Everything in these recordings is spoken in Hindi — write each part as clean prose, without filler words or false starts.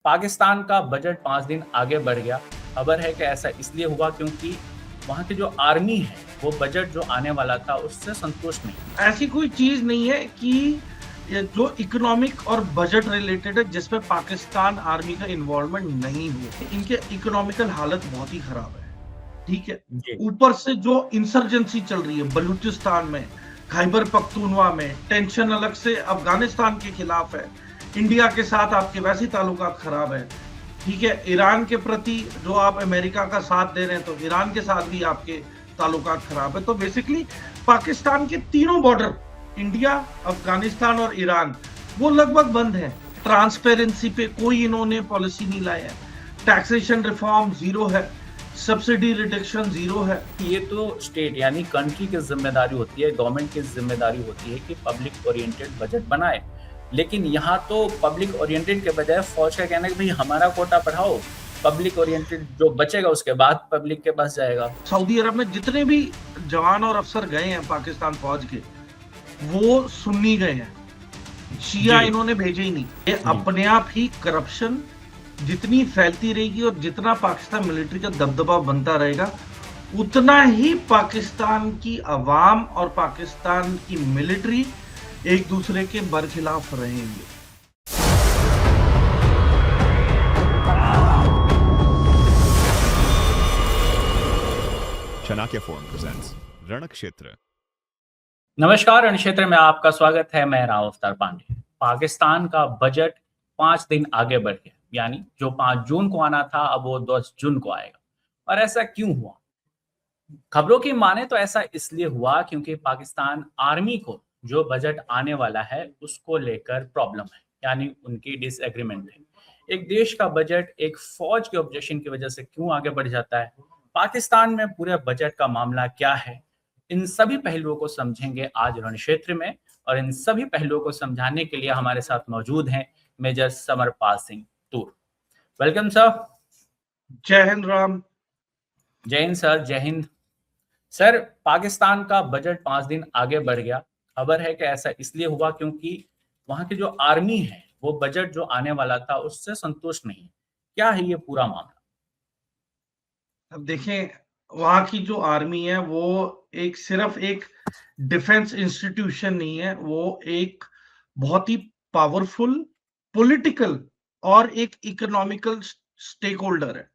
पाकिस्तान का बजट 5 दिन आगे बढ़ गया। खबर है कि ऐसा इसलिए हुआ क्योंकि वहाँ की जो आर्मी है, वो बजट जो आने वाला था उससे संतुष्ट नहीं है। ऐसी कोई चीज नहीं है कि जो इकोनॉमिक और बजट रिलेटेड है जिसमें पाकिस्तान आर्मी का इन्वॉल्वमेंट नहीं हुआ। इनके इकोनॉमिकल हालत बहुत ही खराब है, ठीक है। जी, ऊपर से जो इंसर्जेंसी चल रही है बलूचिस्तान में, खैबर पख्तूनवा में, टेंशन अलग से अफगानिस्तान के खिलाफ है। इंडिया के साथ आपके वैसे ही ताल्लुकात खराब है, ठीक है। ईरान के प्रति जो आप अमेरिका का साथ दे रहे हैं, तो ईरान के साथ भी आपके ताल्लुकात खराब है। तो बेसिकली पाकिस्तान के तीनों बॉर्डर, इंडिया, अफगानिस्तान और ईरान, वो लगभग बंद है। ट्रांसपेरेंसी पे कोई इन्होंने पॉलिसी नहीं लाया है। टैक्सेशन रिफॉर्म जीरो है, सब्सिडी रिडक्शन जीरो है। ये तो स्टेट यानी कंट्री की जिम्मेदारी होती है, गवर्नमेंट की जिम्मेदारी होती है कि पब्लिक ओरिएंटेड बजट बनाए। लेकिन यहाँ तो पब्लिक ओरिएंटेड के बजाय फौज का कहना है कि भाई हमारा कोटा बढ़ाओ, पब्लिक ओरिएंटेड जो बचेगा उसके बाद पब्लिक के पास जाएगा। सऊदी अरब में जितने भी जवान और अफसर गए हैं पाकिस्तान फौज के, वो सुन्नी गए हैं, शिया जी, इन्होंने भेजे ही नहीं। ये जी। अपने आप ही करप्शन जितनी फैलती रहेगी और जितना पाकिस्तान मिलिट्री का दबदबा बनता रहेगा, उतना ही पाकिस्तान की अवाम और पाकिस्तान की मिलिट्री एक दूसरे के बरखिलाफ रहेंगे। Chanakya Forum presents रणक्षेत्र। नमस्कार, रणक्षेत्र में आपका स्वागत है। मैं राव अवतार पांडे। पाकिस्तान का बजट 5 दिन आगे बढ़ गया, यानी जो 5 जून को आना था अब वो 10 जून को आएगा। और ऐसा क्यों हुआ? खबरों की माने तो ऐसा इसलिए हुआ क्योंकि पाकिस्तान आर्मी को जो बजट आने वाला है उसको लेकर प्रॉब्लम है, यानी उनकी डिसएग्रीमेंट है। एक देश का बजट एक फौज के ऑब्जेक्शन की वजह से क्यों आगे बढ़ जाता है, पाकिस्तान में पूरे बजट का मामला क्या है, इन सभी पहलुओं को समझेंगे आज रण क्षेत्र में। और इन सभी पहलुओं को समझाने के लिए हमारे साथ मौजूद हैं major Samarpal Singh Toor. Welcome sir. जय हिंद राम। जय हिंद सर, जय हिंद। सर, पाकिस्तान का बजट 5 दिन आगे बढ़ गया। खबर है कि ऐसा इसलिए हुआ क्योंकि वहां की जो आर्मी है वो बजट जो आने वाला था उससे संतुष्ट नहीं है। क्या है ये पूरा मामला? अब देखें, वहां की जो आर्मी है वो एक सिर्फ एक डिफेंस इंस्टीट्यूशन नहीं है, वो एक बहुत ही पावरफुल पॉलिटिकल और एक इकोनॉमिकल स्टेक होल्डर है।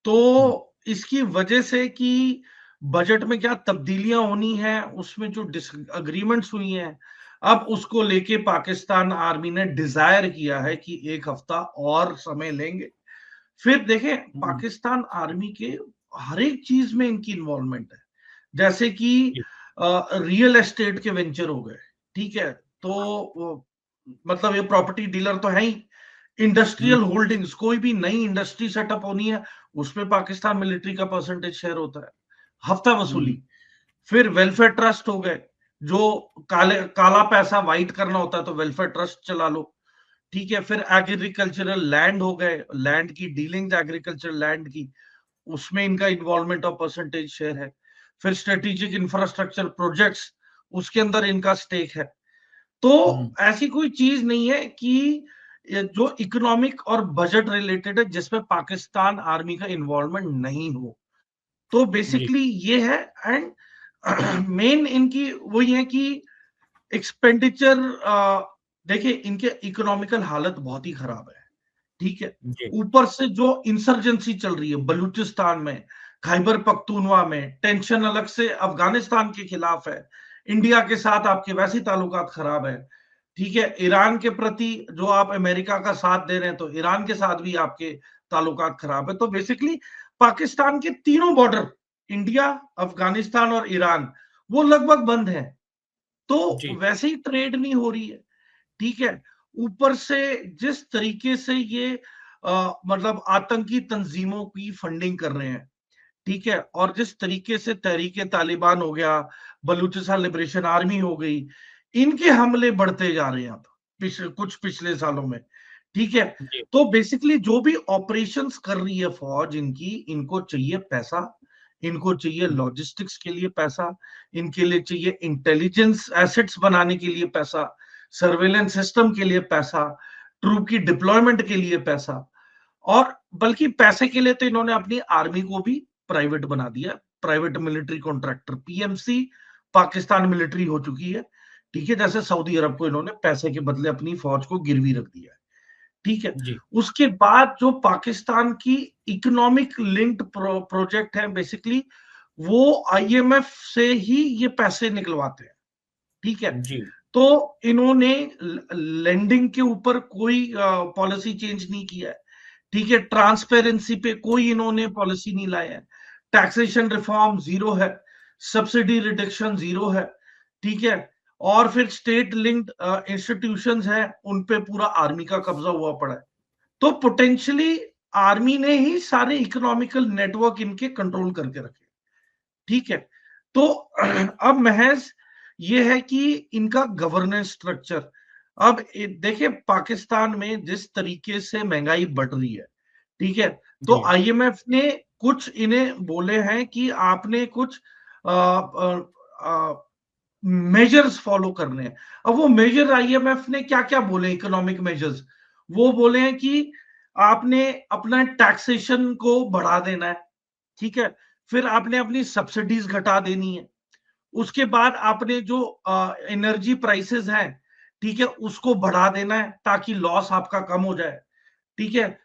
तो हम्म, इसकी वजह से कि बजट में क्या तब्दीलियां होनी है, उसमें जो डिसएग्रीमेंट्स हुई हैं, अब उसको लेके पाकिस्तान आर्मी ने डिजायर किया है कि एक हफ्ता और समय लेंगे। फिर देखें, हम्म, पाकिस्तान आर्मी के हर एक चीज में इनकी इन्वॉल्वमेंट है। जैसे कि जी, रियल एस्टेट के वेंचर हो गए, ठीक है। तो मतलब ये प्रॉपर्टी डीलर तो है ही। हम्म, इंडस्ट्रियल होल्डिंग्स, कोई भी नई इंडस्ट्री सेटअप होनी है, उसमें पाकिस्तान मिलिट्री का परसेंटेज शेयर होता है। हफ्ता हम्म, वसूली। फिर वेलफेयर ट्रस्ट हो गए, जो काला पैसा वाइट करना होता है तो वेलफेयर ट्रस्ट चला लो, ठीक है। फिर एग्रीकल्चरल लैंड हो गए, लैंड की डीलिंग एग्रीकल्चरल लैंड की, उसमें इनका इन्वॉल्वमेंट और परसेंटेज शेयर है। फिर स्ट्रेटेजिक इंफ्रास्ट्रक्चर प्रोजेक्ट्स, उसके अंदर इनका स्टेक है। तो हम्म, ऐसी कोई चीज नहीं है कि जो इकोनॉमिक और बजट रिलेटेड है जिसमें पाकिस्तान आर्मी का इन्वॉल्वमेंट नहीं हो। तो जी, बेसिकली ये है। एंड मेन इनकी वही है कि एक्सपेंडिचर, देखिए इनके इकोनॉमिकल हालत बहुत ही खराब है, ठीक है। जी, ऊपर से जो इंसर्जेंसी चल रही है बलूचिस्तान में, खैबर पख्तूनवा में, टेंशन अलग से अफगानिस्तान के खिलाफ है। इंडिया के साथ आपके वैसे ही ताल्लुकात खराब है, ठीक है। ईरान के प्रति जो आप अमेरिका का साथ दे रहे हैं, तो ईरान के साथ भी आपके ताल्लुकात खराब है। तो बेसिकली पाकिस्तान के तीनों बॉर्डर, इंडिया, अफगानिस्तान और ईरान, वो लगभग बंद है। तो जी, वैसे ही ट्रेड नहीं हो रही है, ठीक है। ऊपर से जिस तरीके से ये मतलब आतंकी तंजीमों की फंडिंग कर रहे हैं, ठीक है, और जिस तरीके से तहरीके तालिबान हो गया, बलूचिस्तान लिबरेशन आर्मी हो गई, इनके हमले बढ़ते जा रहे हैं अब पिछले सालों में, ठीक है। जी, तो बेसिकली जो भी ऑपरेशंस कर रही है फौज इनकी, इनको चाहिए पैसा, इनको चाहिए हम्म, लॉजिस्टिक्स के लिए पैसा, इनके लिए चाहिए इंटेलिजेंस एसेट्स बनाने के लिए पैसा, सर्वेलेंस सिस्टम के लिए पैसा, ट्रूप की डिप्लॉयमेंट के लिए पैसा, और बल्कि पैसे के लिए तो इन्होंने अपनी आर्मी को भी प्राइवेट बना दिया, private military contractor, PMC Pakistan military हो चुकी है। ठीक है, जैसे सऊदी अरब को इन्होंने पैसे के बदले अपनी फौज को गिरवी रख दिया है। ठीक है, जी उसके बाद जो पाकिस्तान की इकोनॉमिक लिंक्ड प्रोजेक्ट है बेसिकली, वो आईएमएफ से ही ये पैसे निकलवाते हैं। ठीक है, जी तो इन्होंने लेंडिंग के ऊपर कोई पॉलिसी चेंज नहीं किया है। ठीक है, ट्रांसपेरेंसी पे कोई इन्होंने पॉलिसी नहीं लाया है, टैक्सेशन रिफॉर्म जीरो है, सब्सिडी रिडक्शन जीरो है। ठीक है, और फिर स्टेट लिंक्ड इंस्टीट्यूशंस है, उन पे पूरा आर्मी का कब्जा हुआ पड़ा है। तो पोटेंशियली आर्मी ने ही सारे इकोनॉमिकल नेटवर्क इनके कंट्रोल करके रखे। ठीक है, तो अब महज ये है कि इनका गवर्नेंस स्ट्रक्चर, अब देखिए पाकिस्तान में जिस तरीके से महंगाई बढ़ रही है, ठीक है, तो जी आईएमएफ ने कुछ इन्हें बोले हैं कि आपने कुछ मेजर्स फॉलो करने हैं। अब वो मेजर आईएमएफ ने क्या क्या बोले, इकोनॉमिक मेजर्स, वो बोले हैं कि आपने अपना टैक्सेशन को बढ़ा देना है। ठीक है, फिर आपने अपनी सब्सिडीज घटा देनी है। उसके बाद आपने जो एनर्जी प्राइसेस हैं, ठीक है, उसको बढ़ा देना है ताकि लॉस आपका कम हो जाए। ठीक है,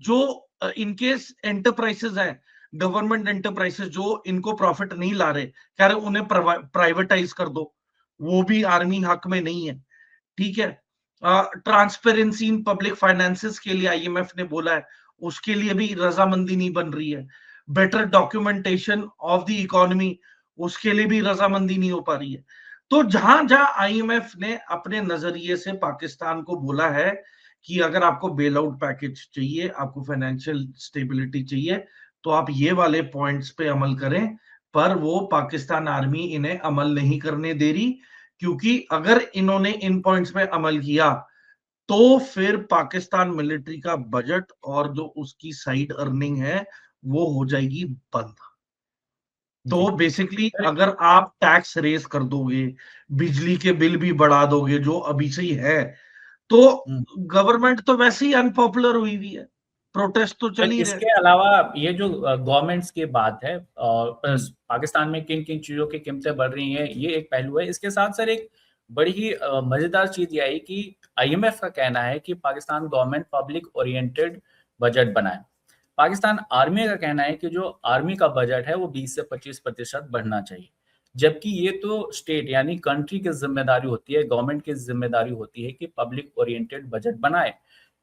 जो इनकेस एंटरप्राइसेस हैं, गवर्नमेंट एंटरप्राइसेस जो इनको प्रॉफिट नहीं ला रहे, कह रहे उन्हें प्राइवेटाइज कर दो, वो भी आर्मी हक में नहीं है। ठीक है, ट्रांसपेरेंसी इन पब्लिक फाइनेंसेस के लिए आईएमएफ ने बोला है, उसके लिए भी रजामंदी नहीं बन रही है। Better documentation of the economy, उसके लिए भी रजामंदी नहीं हो पा रही है। तो जहां जहां आईएमएफ ने अपने नजरिए से पाकिस्तान को बोला है कि अगर आपको बेल आउट पैकेज चाहिए, आपको फाइनेंशियल स्टेबिलिटी चाहिए, तो आप ये वाले पॉइंट्स पे अमल करें, पर वो पाकिस्तान आर्मी इन्हें अमल नहीं करने दे रही, क्योंकि अगर इन्होंने इन पॉइंट्स पे अमल किया तो फिर पाकिस्तान मिलिट्री का बजट और जो उसकी साइड अर्निंग है वो हो जाएगी बंद। जी तो बेसिकली अगर आप टैक्स रेस कर दोगे, बिजली के बिल भी बढ़ा दोगे जो अभी से ही है, तो हम्म। गवर्नमेंट तो वैसे ही अनपॉपुलर हुई हुई है, प्रोटेस्ट तो चल फिर ही रहे। इसके अलावा ये जो गवर्नमेंट्स की बात है और हम्म, पाकिस्तान में किन किन चीज़ों की कीमतें बढ़ रही हैं, ये एक पहलू है। इसके साथ सर एक बड़ी ही मज़ेदार चीज़ ये आई कि आईएमएफ का कहना है कि Pakistan government public oriented budget बनाए। पाकिस्तान आर्मी का कहना है कि जो आर्मी का बजट है वो 20 से 25% बढ़ना चाहिए, जबकि ये तो स्टेट यानी कंट्री की जिम्मेदारी होती है, गवर्नमेंट की जिम्मेदारी होती है कि पब्लिक ओरिएंटेड बजट बनाए।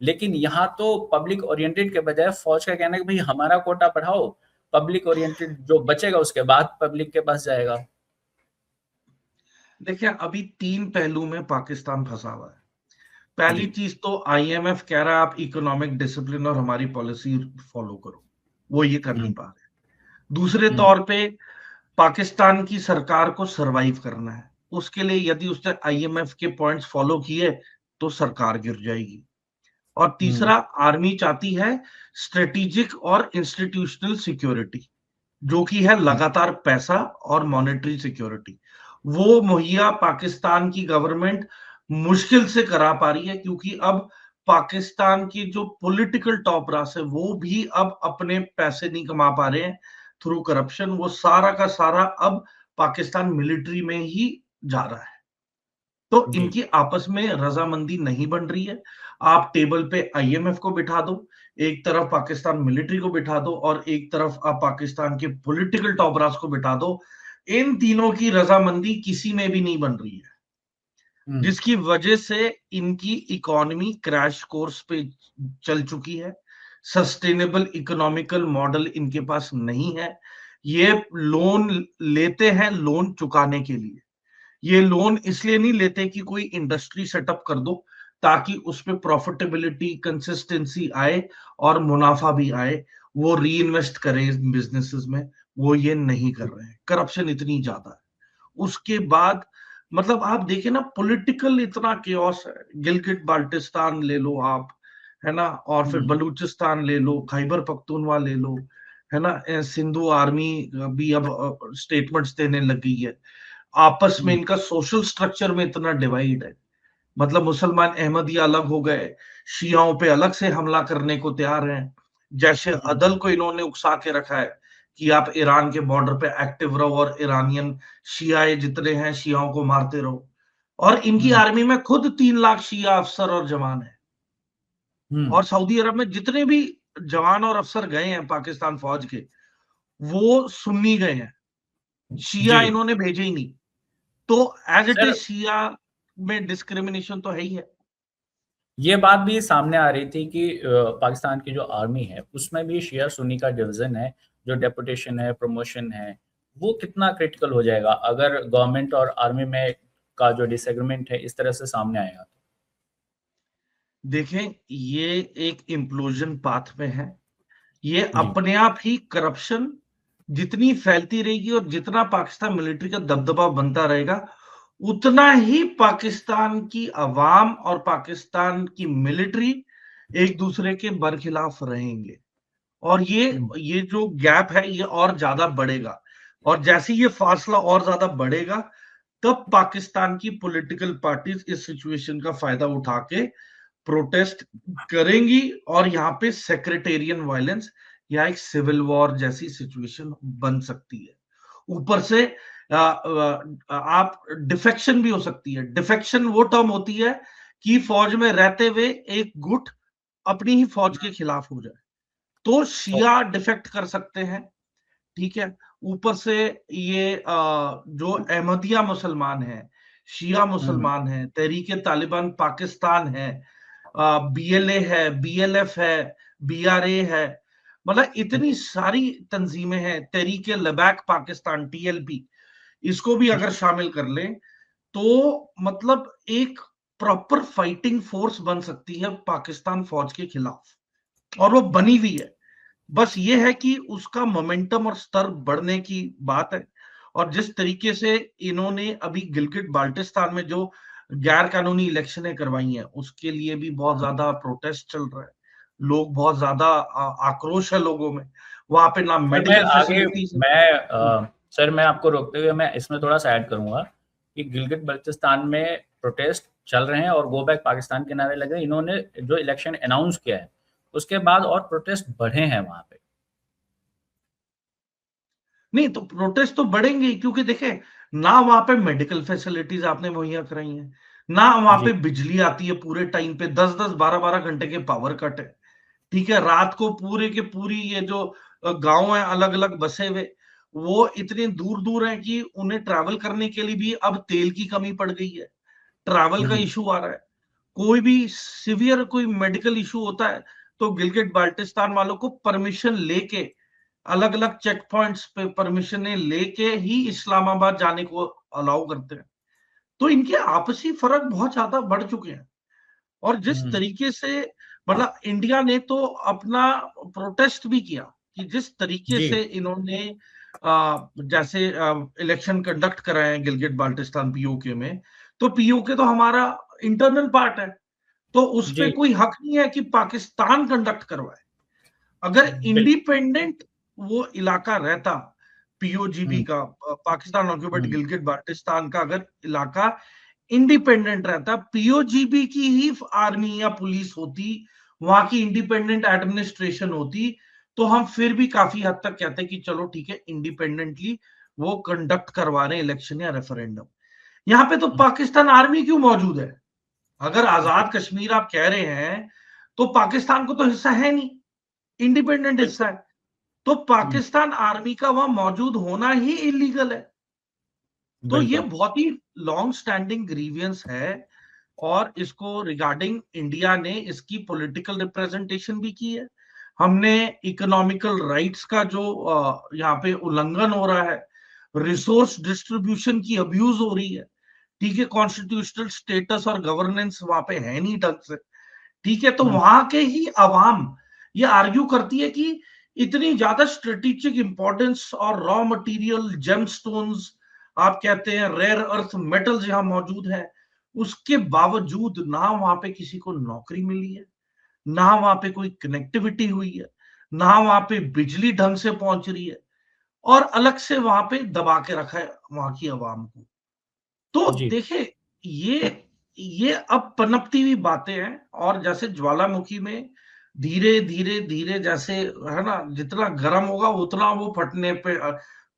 लेकिन यहाँ तो पब्लिक ओरिएंटेड के बजाय फौज का कहना है कि भाई हमारा कोटा बढ़ाओ, पब्लिक ओरिएंटेड जो बचेगा उसके बाद पब्लिक के पास जाएगा। देखिए अभी तीन पहलू में पाकिस्तान फंसा हुआ है। पहली जी चीज तो आईएमएफ कह रहा है आप इकोनॉमिक डिसिप्लिन और हमारी पॉलिसी फॉलो करो, वो ये कर नहीं हम्म पा रहे। दूसरे हम्म तौर पे पाकिस्तान की सरकार को सरवाइव करना है, उसके लिए यदि उसने आईएमएफ के पॉइंट्स फॉलो किए तो सरकार गिर जाएगी। और हम्म तीसरा, आर्मी चाहती है स्ट्रेटेजिक और इंस्टीट्यूशनल सिक्योरिटी, जो कि है हम्म, लगातार पैसा और मॉनेटरी सिक्योरिटी। वो मुहैया पाकिस्तान की गवर्नमेंट मुश्किल से करा पा रही है, क्योंकि अब पाकिस्तान की जो पॉलिटिकल टॉप रास है वो भी अब अपने पैसे नहीं कमा पा रहे हैं थ्रू करप्शन, वो सारा का सारा अब पाकिस्तान मिलिट्री में ही जा रहा है। तो जी इनकी आपस में रजामंदी नहीं बन रही है। आप टेबल पे आईएमएफ को बिठा दो, एक तरफ पाकिस्तान मिलिट्री को बिठा दो, और एक तरफ आप पाकिस्तान के पॉलिटिकल टॉपरास को बिठा दो। इन तीनों की रजामंदी किसी में भी नहीं बन रही है, हम्म जिसकी वजह से इनकी इकोनॉमी क्रैश कोर्स पे चल चुकी है। सस्टेनेबल इकोनॉमिकल मॉडल इनके पास नहीं है। ये लोन लेते हैं लोन चुकाने के लिए, ये लोन इसलिए नहीं लेते कि कोई इंडस्ट्री सेटअप कर दो ताकि उस पे प्रॉफिटेबिलिटी कंसिस्टेंसी आए और मुनाफा भी आए, वो री इन्वेस्ट करें बिजनेसेस में, वो ये नहीं कर रहे हैं। करप्शन इतनी ज्यादा है। उसके बाद मतलब आप देखिए ना, पॉलिटिकल इतना केओस है। गिलगिट बाल्टिस्तान ले लो आप, है ना, और फिर हम्म बलूचिस्तान ले लो, खैबर पख्तूनवा ले लो, है ना, सिंधु आर्मी भी अब स्टेटमेंट्स देने लग गई है। आपस में हम्म इनका सोशल स्ट्रक्चर में इतना डिवाइड है। मतलब मुसलमान अहमदिया अलग हो गए, शियाओं पे अलग से हमला करने को तैयार हैं। जैसे अदल को इन्होंने उकसा के रखा है कि आप ईरान के बॉर्डर पे एक्टिव रहो और ईरानियन शियाए जितने हैं शियाओं को मारते रहो। और इनकी आर्मी में खुद 3 लाख शिया अफसर और जवान है। और सऊदी अरब में जितने भी जवान और अफसर गए हैं पाकिस्तान फौज के, वो सुन्नी गए हैं, शिया जी इन्होंने भेजे ही नहीं। तो एज इट सर, इज शिया में डिस्क्रिमिनेशन तो है ही है। ये बात भी सामने आ रही थी कि पाकिस्तान की जो आर्मी है उसमें भी शिया सुन्नी का डिवीजन है, जो डेपुटेशन है, प्रमोशन है, वो कितना क्रिटिकल हो जाएगा अगर गवर्नमेंट और आर्मी में का जो डिसएग्रीमेंट है इस तरह से सामने आएगा तो। देखें, ये एक इम्प्लोजन पाथ में है। ये जी अपने आप ही करप्शन जितनी फैलती रहेगी और जितना पाकिस्तान मिलिट्री का दबदबा बनता रहेगा, उतना ही पाकिस्तान की अवाम और पाकिस्तान की मिलिट्री एक दूसरे के बरखिलाफ रहेंगे। और ये जो गैप है ये और ज्यादा बढ़ेगा। और जैसे ये फासला और ज्यादा बढ़ेगा, तब पाकिस्तान की पॉलिटिकल पार्टीज इस सिचुएशन का फायदा उठा के प्रोटेस्ट करेंगी और यहाँ पे सेक्रेटेरियन वायलेंस या एक सिविल वॉर जैसी सिचुएशन बन सकती है। ऊपर से आप डिफेक्शन भी हो सकती है। डिफेक्शन वो टर्म होती है कि फौज में रहते हुए एक गुट अपनी ही फौज के खिलाफ हो जाए, तो शिया डिफेक्ट कर सकते हैं। ठीक है। ऊपर से ये जो अहमदिया मुसलमान है, शिया मुसलमान है, तहरीके तालिबान पाकिस्तान है, बीएलए है, बीएलएफ है, बीआरए है, मतलब इतनी सारी तंजीमें हैं, तहरीके लबैक पाकिस्तान टीएलपी, इसको भी अगर शामिल कर लें तो मतलब एक प्रॉपर फाइटिंग फोर्स बन सकती है पाकिस्तान फौज के खिलाफ, और वो बनी हुई है। बस ये है कि उसका मोमेंटम और स्तर बढ़ने की बात है। और जिस तरीके से इन्होंने अभी गिलगिट बाल्टिस्तान में जो गैर कानूनी इलेक्शनें करवाई हैं, उसके लिए भी बहुत ज्यादा प्रोटेस्ट चल रहा है। लोग बहुत ज्यादा आक्रोश है लोगों में। वहां पे ना सर मैं मेडिकल आगे फैसिलिटीज है। मैं सर मैं आपको रोकते हुए मैं इसमें थोड़ा सा ऐड करूंगा कि गिलगित बल्तिस्तान में प्रोटेस्ट चल रहे हैं और गो बैक पाकिस्तान के नारे लगे, इन्होंने जो इलेक्शन अनाउंस किया है उसके बाद और प्रोटेस्ट बढ़े हैं वहां पे। नहीं तो प्रोटेस्ट तो बढ़ेंगे, क्योंकि देखें, ना वहां पे मेडिकल फैसिलिटीज आपने मुहैया कराई हैं, ना वहां जी पे बिजली आती है पूरे टाइम पे, 10-10 12-12 घंटे के पावर कट है। ठीक है। रात को पूरे के पूरी ये जो गांव है अलग अलग बसे हुए, वो इतने दूर दूर हैं कि उन्हें ट्रैवल करने के लिए भी अब तेल की कमी पड़ गई है। ट्रैवल का इशू आ रहा है। कोई भी सिवियर कोई मेडिकल इशू होता है तो गिलगिट बाल्टिस्तान वालों को परमिशन लेके, अलग अलग चेक पॉइंट्स पे परमिशन लेके ही इस्लामाबाद जाने को अलाउ करते हैं। तो इनके आपसी फर्क बहुत ज्यादा बढ़ चुके हैं। और जिस हम्म, तरीके से मतलब इंडिया ने तो अपना प्रोटेस्ट भी किया कि जिस तरीके जी से इन्होंने जैसे इलेक्शन कंडक्ट कराए हैं गिलगिट बाल्टिस्तान पीओके में, तो पीओके तो हमारा इंटरनल पार्ट है, तो उस जी पे कोई हक नहीं है कि पाकिस्तान कंडक्ट करवाए। अगर बिल्कुल। इंडिपेंडेंट वो इलाका रहता, पीओजीबी हम्म, का, पाकिस्तान ऑक्यूपाइड हम्म, गिलगिट बाल्टिस्तान का अगर इलाका इंडिपेंडेंट रहता, पीओजीबी की ही आर्मी या पुलिस होती, वहां की इंडिपेंडेंट एडमिनिस्ट्रेशन होती, तो हम फिर भी काफी हद तक कहते कि चलो ठीक है, इंडिपेंडेंटली वो कंडक्ट करवा रहे हैं इलेक्शन या रेफरेंडम। यहाँ पे तो हम्म, पाकिस्तान आर्मी क्यों मौजूद है? अगर आजाद कश्मीर आप कह रहे हैं, तो पाकिस्तान को तो हिस्सा है नहीं, इंडिपेंडेंट बिल्कुल। हिस्सा है। तो हम्म, पाकिस्तान आर्मी का वहां मौजूद होना ही इलीगल है। तो ये बिल्कुल। बहुत ही लॉन्ग स्टैंडिंग ग्रीवियंस है। और इसको रिगार्डिंग इंडिया ने इसकी पॉलिटिकल रिप्रेजेंटेशन भी की है। हमने इकोनॉमिकल राइट्स का जो यहाँ पे उल्लंघन हो रहा है, रिसोर्स डिस्ट्रीब्यूशन की अब्यूज हो रही है। ठीक है। कॉन्स्टिट्यूशनल स्टेटस और गवर्नेंस वहां पे है नहीं ढंग से। ठीक है। तो हम्म, वहां के ही अवाम ये आर्ग्यू करती है कि इतनी ज्यादा स्ट्रेटेजिक इंपॉर्टेंस और रॉ मटेरियल जेमस्टोन्स, आप कहते हैं रेयर अर्थ मेटल्स यहां मौजूद है, उसके बावजूद ना वहां पे किसी को नौकरी मिली है, ना वहां पे कोई कनेक्टिविटी हुई है, ना वहां पे बिजली ढंग से पहुंच रही है, और अलग से वहां पे दबा के रखा है वहां की आवाम को। तो जी देखिए, ये ये अब पनपती हुई बातें हैं, और जैसे ज्वालामुखी में धीरे धीरे धीरे जैसे है ना, जितना गर्म होगा उतना वो फटने पे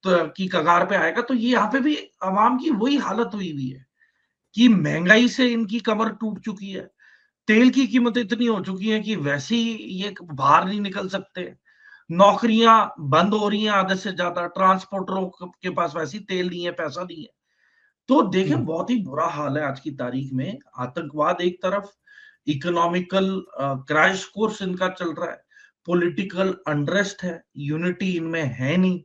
तो की कगार पे आएगा। तो ये यहाँ पे भी आवाम की वही हालत हुई हुई है कि महंगाई से इनकी कमर टूट चुकी है। तेल की कीमतें इतनी हो चुकी हैं कि वैसे ही ये बाहर नहीं निकल सकते। नौकरियां बंद हो रही हैं आधे से ज्यादा, ट्रांसपोर्टरों के पास वैसे ही तेल नहीं है, पैसा नहीं है। तो देखें, बहुत ही बुरा हाल है आज की तारीख में। आतंकवाद एक तरफ, इकोनॉमिकल क्रैश कोर्स इनका चल रहा है, पॉलिटिकल अनरेस्ट है, यूनिटी इनमें है नहीं,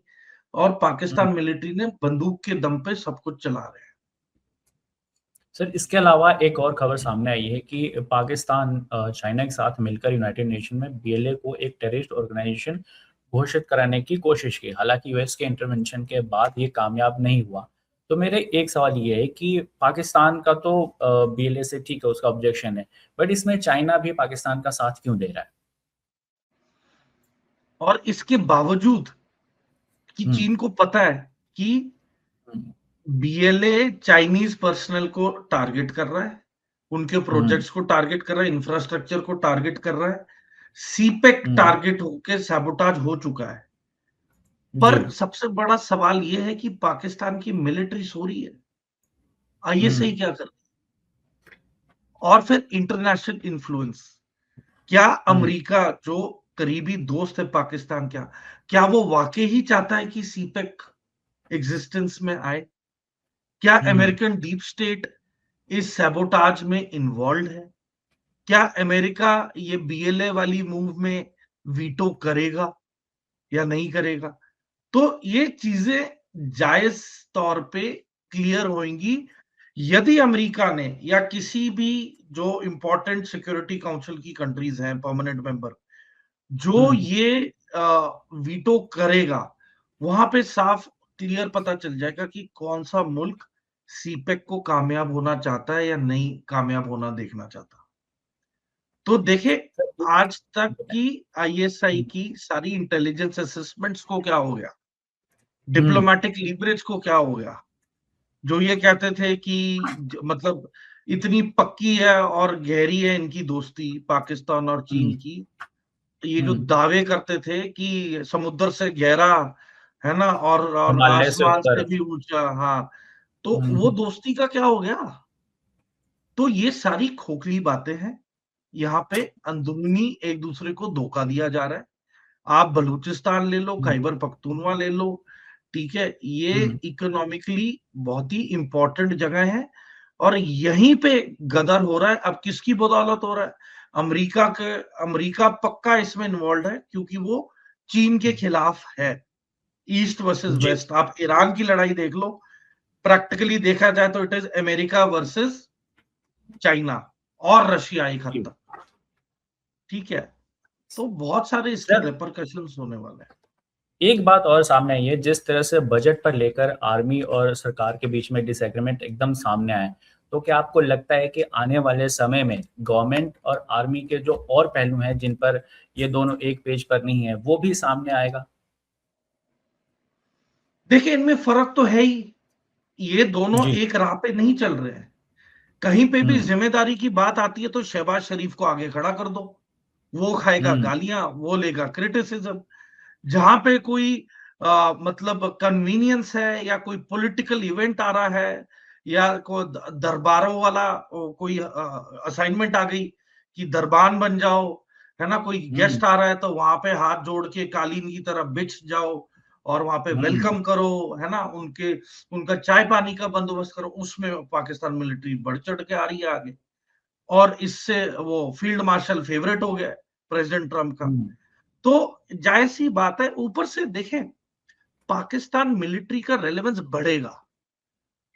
और पाकिस्तान मिलिट्री ने बंदूक के दम पे सब कुछ चला रहे हैं। सर, इसके अलावा एक और खबर सामने आई है कि पाकिस्तान चाइना के साथ मिलकर यूनाइटेड नेशन में बीएलए को एक टेररिस्ट ऑर्गेनाइजेशन घोषित कराने की कोशिश की। हालांकि यूएस के इंटरवेंशन के बाद ये कामयाब नहीं हुआ। तो मेरे एक सवाल ये है कि पाकिस्तान का तो बीएलए से ठीक है, उसका ऑब्जेक्शन है, बट इसमें चाइना भी पाकिस्तान का साथ क्यों दे रहा है? और इसके बावजूद कि चीन को पता है कि बीएलए चाइनीज पर्सनल को टारगेट कर रहा है, उनके प्रोजेक्ट्स को टारगेट कर रहा है, इंफ्रास्ट्रक्चर को टारगेट कर रहा है, सीपेक टारगेट होके सैबोटाज हो चुका है। पर सबसे बड़ा सवाल यह है कि पाकिस्तान की मिलिट्री सो रही है, आईएसआई क्या कर रही है? और फिर इंटरनेशनल इन्फ्लुएंस, क्या अमेरिका जो करीबी दोस्त है पाकिस्तान का, क्या वो वाकई ही चाहता है कि सीपेक एग्जिस्टेंस में आए? क्या अमेरिकन डीप स्टेट इस सैबोटाज में इन्वॉल्व है? क्या अमेरिका ये बीएलए वाली मूव में वीटो करेगा या नहीं करेगा? तो ये चीजें जायज तौर पे क्लियर होंगी यदि अमेरिका ने या किसी भी जो इंपॉर्टेंट सिक्योरिटी काउंसिल की कंट्रीज हैं परमानेंट मेंबर, जो ये वीटो करेगा, वहां पे साफ क्लियर पता चल जाएगा कि कौन सा मुल्क सीपेक को कामयाब होना चाहता है या नहीं कामयाब होना देखना चाहता। तो देखे, आज तक की आईएसआई की सारी इंटेलिजेंस असेसमेंट्स को क्या हो गया, डिप्लोमेटिक लीवरेज को क्या हो गया, जो ये कहते थे कि मतलब इतनी पक्की है और गहरी है इनकी दोस्ती पाकिस्तान और चीन की, ये जो दावे करते थे कि समुद्र से गहरा है ना, और हिमालय से आसमान ऊपर। से भी ऊंचा, हाँ, तो वो दोस्ती का क्या हो गया? तो ये सारी खोखली बातें हैं। यहाँ पे अंदरूनी एक दूसरे को धोखा दिया जा रहा है। आप बलूचिस्तान ले लो, खैबर पख्तूनवा ले लो, ठीक है, ये इकोनॉमिकली बहुत ही इंपॉर्टेंट जगह है, और यहीं पे गदर हो रहा है। अब किसकी बदौलत हो रहा है? अमेरिका पक्का इसमें इन्वॉल्व है, क्योंकि वो चीन के खिलाफ है। ईस्ट वर्सेस वेस्ट, आप ईरान की लड़ाई देख लो, प्रैक्टिकली देखा जाए तो it is America versus China और रशिया एक हद तक, ठीक है। तो बहुत सारे इसके रेपरकशंस होने वाले हैं। एक बात और सामने आई है, जिस तरह से बजट पर लेकर आर्मी और सरकार के बीच में डिसएग्रीमेंट एकदम सामने आए, तो क्या आपको लगता है कि आने वाले समय में गवर्नमेंट और आर्मी के जो और पहलू हैं जिन पर ये दोनों एक पेज पर नहीं है, वो भी सामने आएगा? देखिए, इनमें फर्क तो है ही, ये दोनों एक राह पे नहीं चल रहे हैं। कहीं पे भी जिम्मेदारी की बात आती है तो शहबाज शरीफ को आगे खड़ा कर दो, वो खाएगा गालियां, वो लेगा क्रिटिसिज्म। जहां पे कोई मतलब कन्वीनियंस है या कोई पॉलिटिकल इवेंट आ रहा है या कोई दरबारों वाला कोई असाइनमेंट आ गई कि दरबान बन जाओ, है ना, कोई गेस्ट आ रहा है तो वहां पे हाथ जोड़ के कालीन की तरफ बिछ जाओ और वहां पे वेलकम करो, है ना, उनका चाय पानी का बंदोबस्त करो, उसमें पाकिस्तान मिलिट्री बढ़ चढ़ के आ रही है आगे, और इससे वो फील्ड मार्शल फेवरेट हो गया प्रेसिडेंट ट्रम्प का। तो जाहिर सी बात है, ऊपर से देखें, पाकिस्तान मिलिट्री का रेलेवेंस बढ़ेगा,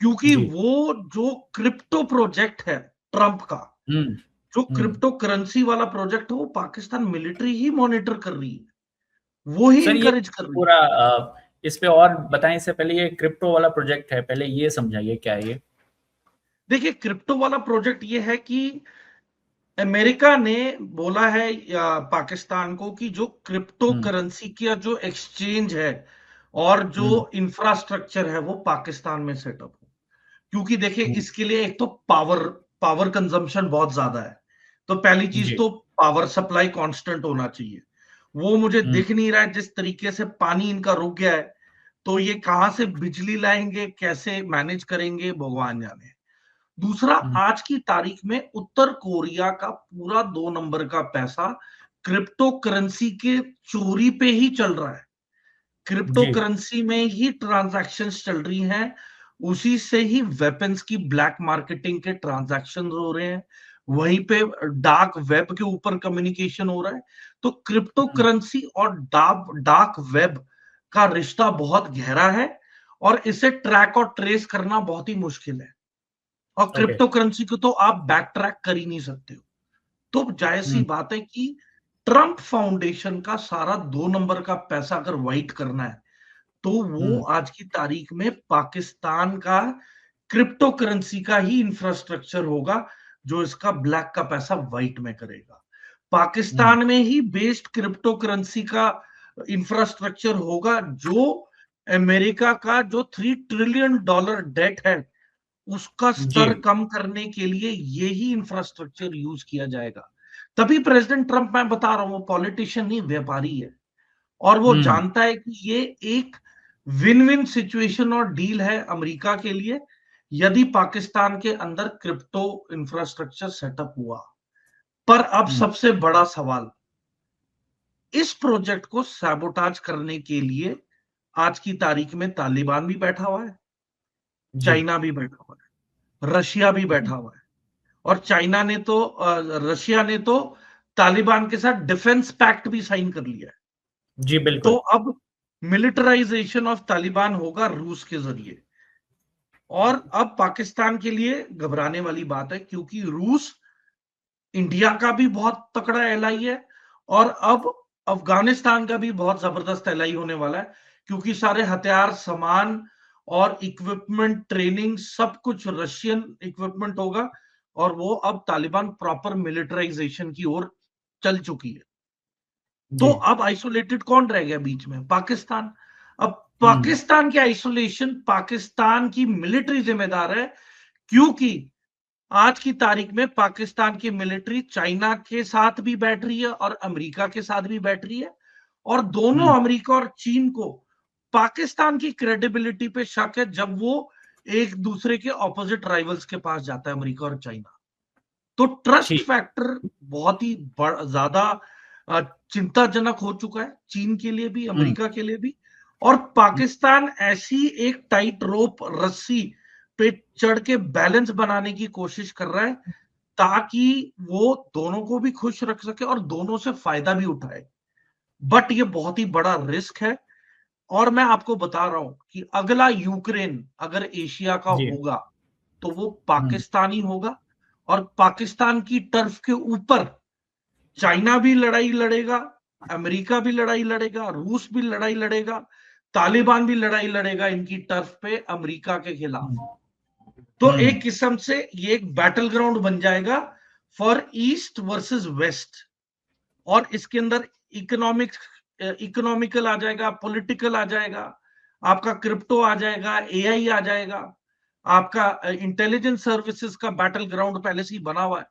क्योंकि वो जो क्रिप्टो प्रोजेक्ट है ट्रम्प का, जो क्रिप्टो करेंसी वाला प्रोजेक्ट है, वो पाकिस्तान मिलिट्री ही मॉनिटर कर रही है, वो ही इनकरेज कर रही है। पूरा इस पे और बताएं, इससे पहले ये क्रिप्टो वाला प्रोजेक्ट है, पहले ये समझाइए क्या है ये। देखिए, क्रिप्टो वाला प्रोजेक्ट ये है कि अमेरिका ने बोला है पाकिस्तान को कि जो क्रिप्टो करेंसी का जो एक्सचेंज है और जो इंफ्रास्ट्रक्चर है वो पाकिस्तान में सेटअप हो, क्योंकि देखिए इसके लिए एक तो पावर पावर कंजम्पशन बहुत ज्यादा है। तो पहली चीज जी। तो पावर सप्लाई कांस्टेंट होना चाहिए। वो मुझे दिख नहीं रहा है। जिस तरीके से पानी इनका रुक गया है, तो ये कहां से बिजली लाएंगे, कैसे मैनेज करेंगे, भगवान जाने। दूसरा, आज की तारीख में उत्तर कोरिया का पूरा 2 नंबर का पैसा क्रिप्टो करेंसी के चोरी पे ही चल रहा है। क्रिप्टो जी। करेंसी में ही ट्रांजैक्शंस चल रही हैं, उसी से ही वेपन्स की ब्लैक मार्केटिंग के ट्रांजैक्शन हो रहे हैं, वहीं पे डार्क वेब के ऊपर कम्युनिकेशन हो रहा है। तो क्रिप्टो करेंसी और डार्क वेब का रिश्ता बहुत गहरा है, और इसे ट्रैक और ट्रेस करना बहुत ही मुश्किल है। और ओके। क्रिप्टो करेंसी को तो आप बैक ट्रैक कर ही नहीं सकते हो। तो जाहिर सी बात है कि ट्रंप फाउंडेशन का सारा 2 नंबर का पैसा अगर वाइट करना है, तो वो आज की तारीख में पाकिस्तान का क्रिप्टो करेंसी का ही इंफ्रास्ट्रक्चर होगा, जो इसका ब्लैक का पैसा व्हाइट में करेगा। पाकिस्तान में ही बेस्ड क्रिप्टो करेंसी का इंफ्रास्ट्रक्चर होगा, जो अमेरिका का जो $3 ट्रिलियन डेट है, उसका जी। स्तर कम करने के लिए यही इंफ्रास्ट्रक्चर यूज किया जाएगा। तभी प्रेसिडेंट ट्रंप, मैं बता रहा हूं, वो पॉलिटिशियन नहीं, व्यापारी है। और वो जानता है कि ये एक विन विन सिचुएशन और डील है अमेरिका के लिए, यदि पाकिस्तान के अंदर क्रिप्टो इंफ्रास्ट्रक्चर सेटअप हुआ। पर अब सबसे बड़ा सवाल, इस प्रोजेक्ट को सैबोटाज करने के लिए आज की तारीख में तालिबान भी बैठा हुआ है, जी। चाइना भी बैठा हुआ है, रशिया भी बैठा हुआ है। और चाइना ने तो रशिया ने तो तालिबान के साथ डिफेंस पैक्ट भी साइन कर लिया है। जी, तो बिल्कुल। अब मिलिटराइजेशन ऑफ तालिबान होगा रूस के जरिए। और अब पाकिस्तान के लिए घबराने वाली बात है, क्योंकि रूस इंडिया का भी बहुत तकड़ा एलाई है, और अब अफगानिस्तान का भी बहुत जबरदस्त एलाई होने वाला है, क्योंकि सारे हथियार, सामान और इक्विपमेंट, ट्रेनिंग, सब कुछ रशियन इक्विपमेंट होगा। और वो अब तालिबान प्रॉपर मिलिटराइजेशन की ओर चल चुकी है। तो जी। अब आइसोलेटेड कौन रह गया बीच में? पाकिस्तान। अब पाकिस्तान के आइसोलेशन, पाकिस्तान की मिलिट्री जिम्मेदार है, क्योंकि आज की तारीख में पाकिस्तान की मिलिट्री चाइना के साथ भी बैठ रही है और अमेरिका के साथ भी बैठ रही है। और दोनों, अमेरिका और चीन को पाकिस्तान की क्रेडिबिलिटी पे शक है, जब वो एक दूसरे के ऑपोजिट राइवल्स के पास जाता है, अमेरिका और चाइना। तो ट्रस्ट जी। फैक्टर बहुत ही ज्यादा चिंताजनक हो चुका है, चीन के लिए भी, अमेरिका के लिए भी। और पाकिस्तान ऐसी एक टाइट रोप रस्सी पे चढ़ के बैलेंस बनाने की कोशिश कर रहा है, ताकि वो दोनों को भी खुश रख सके और दोनों से फायदा भी उठाए। बट ये बहुत ही बड़ा रिस्क है। और मैं आपको बता रहा हूं कि अगला यूक्रेन अगर एशिया का जी। होगा, तो वो पाकिस्तानी होगा। और पाकिस्तान की टर्फ के ऊपर चाइना भी लड़ाई लड़ेगा, अमेरिका भी लड़ाई लड़ेगा, रूस भी लड़ाई लड़ेगा, तालिबान भी लड़ाई लड़ेगा इनकी टर्फ पे अमेरिका के खिलाफ। तो एक किस्म से ये एक बैटल ग्राउंड बन जाएगा फॉर ईस्ट वर्सेस वेस्ट। और इसके अंदर इकोनॉमिकल आ जाएगा, पॉलिटिकल आ जाएगा, आपका क्रिप्टो आ जाएगा, एआई आ जाएगा, आपका इंटेलिजेंस सर्विसेज का बैटल ग्राउंड पहले से ही बना हुआ है।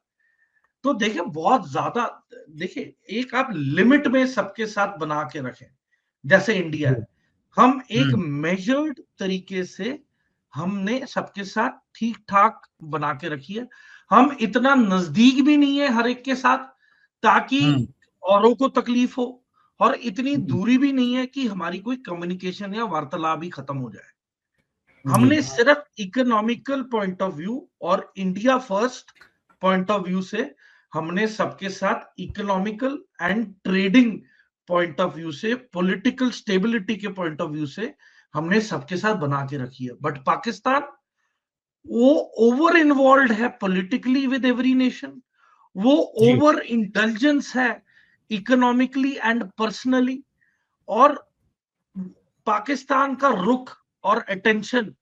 तो देखिए, बहुत ज्यादा, देखिए, एक आप लिमिट में सबके साथ बना के रखें, जैसे इंडिया है। हम एक मेजर्ड तरीके से हमने सबके साथ ठीक ठाक बना के रखी है। हम इतना नजदीक भी नहीं है हर एक के साथ, ताकि औरों को तकलीफ हो, और इतनी दूरी भी नहीं है कि हमारी कोई कम्युनिकेशन या वार्तालाप ही खत्म हो जाए। जी। हमने सिर्फ इकोनॉमिकल पॉइंट ऑफ व्यू और India first point of view से हमने सबके साथ economical and trading point of view से, पॉलिटिकल स्टेबिलिटी के पॉइंट ऑफ व्यू से हमने सबके साथ बना के रखी है। बट पाकिस्तान, वो ओवर इन्वॉल्व है पॉलिटिकली विद एवरी नेशन, वो जी। ओवर इंटेलिजेंस है इकोनॉमिकली एंड पर्सनली। और पाकिस्तान का रुख और अटेंशन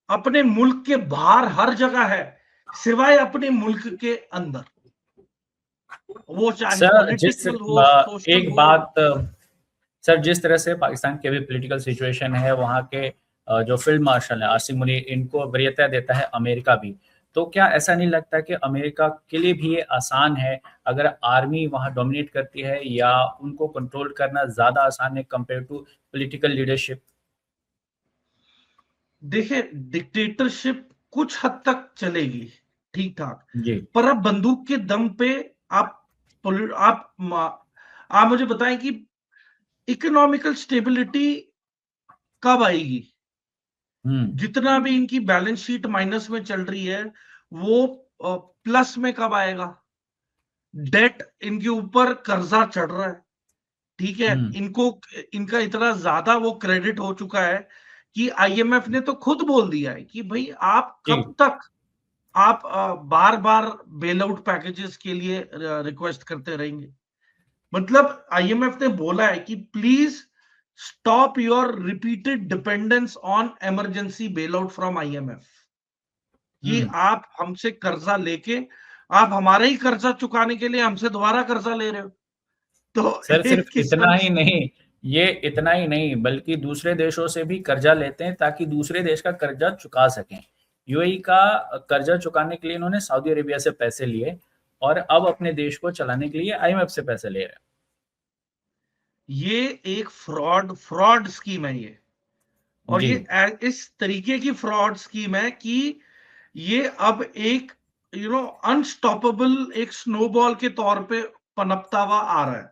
अपने मुल्क के बाहर हर जगह है, सिवाय अपने मुल्क के अंदर। वो चाहे सर, पॉलिटिकल हो, सोशल एक हो। बात, सर, जिस तरह से पाकिस्तान की अभी पॉलिटिकल सिचुएशन है, वहाँ के जो फील्ड मार्शल है आसिम मुनीर, इनको वरीयता देता है अमेरिका भी। तो क्या ऐसा नहीं लगता कि अमेरिका के लिए भी ये आसान है अगर आर्मी वहां डोमिनेट करती है, या उनको कंट्रोल करना ज्यादा आसान है कंपेयर टू पॉलिटिकल लीडरशिप? देखिए, डिक्टेटरशिप कुछ हद तक चलेगी ठीक ठाक, जी। पर अब बंदूक के दम पे आप आप मुझे बताएं कि इकोनॉमिकल स्टेबिलिटी कब आएगी? जितना भी इनकी बैलेंस शीट माइनस में चल रही है, वो प्लस में कब आएगा? डेट, इनके ऊपर कर्जा चढ़ रहा है, ठीक है, इनको इनका इतना ज्यादा वो क्रेडिट हो चुका है कि आईएमएफ ने तो खुद बोल दिया है कि भाई आप जी। कब तक आप बार बार बेल आउट पैकेजेस के लिए रिक्वेस्ट करते रहेंगे? मतलब आईएमएफ ने बोला है कि please stop your repeated dependence on emergency bail out from IMF, कि आप हमसे कर्जा लेके आप हमारे ही कर्जा चुकाने के लिए हमसे दोबारा कर्जा ले रहे हो। तो सर सिर्फ एक किस्म इतना ही नहीं, ये इतना ही नहीं बल्कि दूसरे देशों से भी कर्जा लेते हैं ताकि दूसरे देश का कर्जा चुका सकें। यूएई का कर्जा चुकाने के लिए इन्होंने सऊदी अरेबिया से पैसे लिए और अब अपने देश को चलाने के लिए आईएमएफ से पैसे ले रहे हैं। ये एक फ्रॉड स्कीम है ये, और जी। ये इस तरीके की फ्रॉड स्कीम है कि ये अब एक अनस्टॉपेबल एक स्नोबॉल के तौर पे पनपता हुआ आ रहा है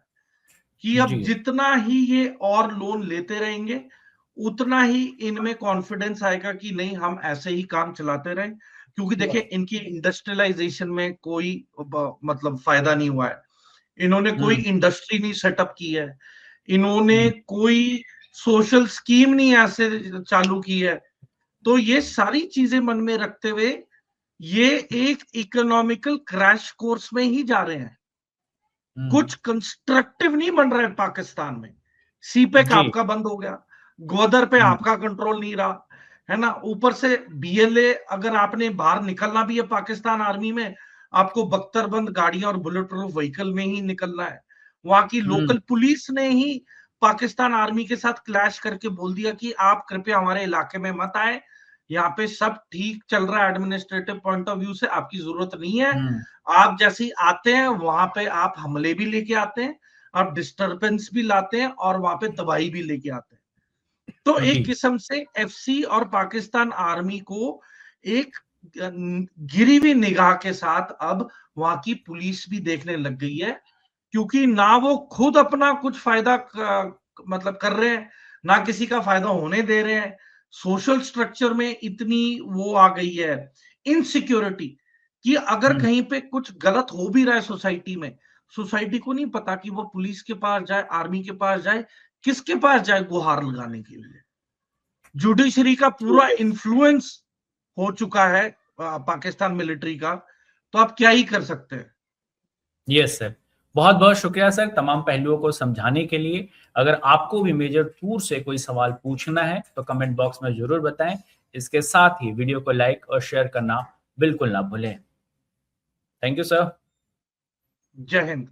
कि अब जी। जितना ही ये और लोन लेते रहेंगे, उतना ही इनमें कॉन्फिडेंस आएगा कि नहीं, हम ऐसे ही काम चलाते रहें, क्योंकि देखिए इनकी इंडस्ट्रियलाइजेशन में कोई मतलब फायदा नहीं हुआ है। इन्होंने कोई इंडस्ट्री नहीं सेटअप की है, इन्होंने कोई सोशल स्कीम नहीं ऐसे चालू की है। तो ये सारी चीजें मन में रखते हुए ये एक इकोनॉमिकल क्रैश कोर्स में ही जा रहे हैं। कुछ कंस्ट्रक्टिव नहीं बन रहा है पाकिस्तान में। सीपेक जी। आपका बंद हो गया, ग्वादर पे आपका कंट्रोल नहीं रहा, है ना। ऊपर से बीएलए, अगर आपने बाहर निकलना भी है पाकिस्तान आर्मी में, आपको बख्तरबंद गाड़ियां और बुलेट प्रूफ व्हीकल में ही निकलना है। वहां की लोकल पुलिस ने ही पाकिस्तान आर्मी के साथ क्लैश करके बोल दिया कि आप कृपया हमारे इलाके में मत आए, यहाँ पे सब ठीक चल रहा है, एडमिनिस्ट्रेटिव पॉइंट ऑफ व्यू से आपकी जरूरत नहीं है। आप जैसे ही आते हैं वहां पे आप हमले भी लेके आते हैं, आप डिस्टरबेंस भी लाते हैं, और वहां पे तबाही भी लेके आते हैं। तो जी। एक किस्म से एफसी और पाकिस्तान आर्मी को एक गिरी हुई निगाह के साथ अब वहां की पुलिस भी देखने लग गई है, क्योंकि ना वो खुद अपना कुछ फायदा मतलब कर रहे हैं, ना किसी का फायदा होने दे रहे हैं। सोशल स्ट्रक्चर में इतनी वो आ गई है इनसिक्योरिटी कि अगर कहीं पे कुछ गलत हो भी रहा है सोसाइटी में, सोसाइटी को नहीं पता कि वो पुलिस के पास जाए, आर्मी के पास जाए, किसके पास जाए गुहार लगाने के लिए। जुडिशरी का पूरा इन्फ्लुएंस हो चुका है पाकिस्तान मिलिट्री का, तो आप क्या ही कर सकते हैं। यस सर, बहुत बहुत शुक्रिया सर तमाम पहलुओं को समझाने के लिए। अगर आपको भी मेजर टूर से कोई सवाल पूछना है तो कमेंट बॉक्स में जरूर बताएं। इसके साथ ही वीडियो को लाइक और शेयर करना बिल्कुल ना भूलें। Thank you sir. जय हिंद।